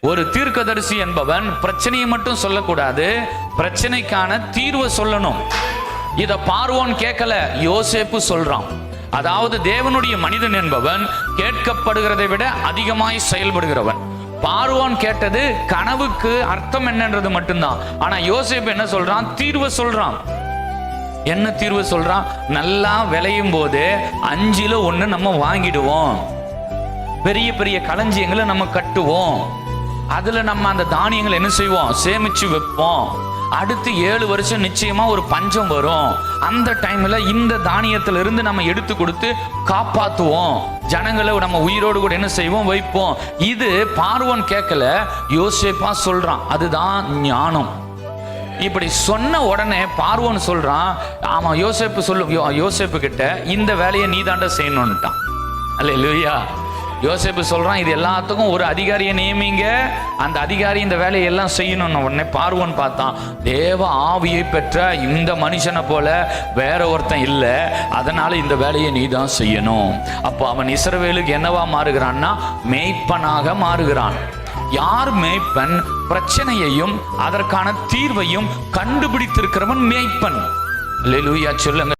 ஒரு தீர்க்கதரிசி என்பவன் பிரச்சனையை மட்டும் சொல்லக்கூடாது, பிரச்சனைக்கான தீர்வை சொல்லணும். இத பார்வோன் கேட்கல, யோசேப்பு சொல்றான். அதாவது தேவனுடைய மனிதன் என்பவன் கேட்கப்படுகிறதை விட அதிகமாய் செயல்படுகிறவன். பார்வோன் கேட்டது கனவுக்கு அர்த்தம் என்னன்றது மட்டும்தான். ஆனா யோசேப்பு என்ன சொல்றான்? தீர்வை சொல்றான். என்ன தீர்வு சொல்றான்? நல்லா விளையும் போது 5ல் 1 நம்ம வாங்கிடுவோம், பெரிய பெரிய களஞ்சியங்களை நம்ம கட்டுவோம், அதுல நம்ம அந்த தானியங்களை என்ன செய்வோம்? சேமிச்சு வைப்போம். அடுத்து 7 வருஷம் நிச்சயமா ஒரு பஞ்சம் வரும். அந்த டைம்ல இந்த தானியத்துல இருந்து நம்ம எடுத்து கொடுத்து காப்பாத்துவோம், ஜனங்களை நம்ம உயிரோடு கூட என்ன செய்வோம்? வைப்போம். இது பார்வோன் கேட்கல, யோசேப்பா சொல்றான். அதுதான் ஞானம். இப்படி சொன்ன உடனே பார்வோன் சொல்றான், ஆமா யோசேப்பு கிட்ட இந்த வேலையை நீ தாண்டா செய்யணும்னுட்டான். அல்லேலூயா. யோசேப்பு சொல்றான், இது எல்லாத்துக்கும் ஒரு அதிகாரியை நியமிங்க, அந்த அதிகாரி இந்த வேலையை எல்லாம் செய்யணும்னு. உடனே பார்வோன் பார்த்தான், தேவ ஆவியை பெற்ற இந்த மனுஷனை போல வேற ஒருத்தன் இல்லை, அதனால இந்த வேலையை நீ தான் செய்யணும். அப்போ அவன் இஸ்ரவேலுக்கு என்னவா மாறுகிறான்னா, மேய்ப்பனாக மாறுகிறான். யார் மேய்ப்பன்? பிரச்சனையையும் அதற்கான தீர்வையும் கண்டுபிடித்திருக்கிறவன் மேய்ப்பன். அல்லேலூயா சொல்லுங்க.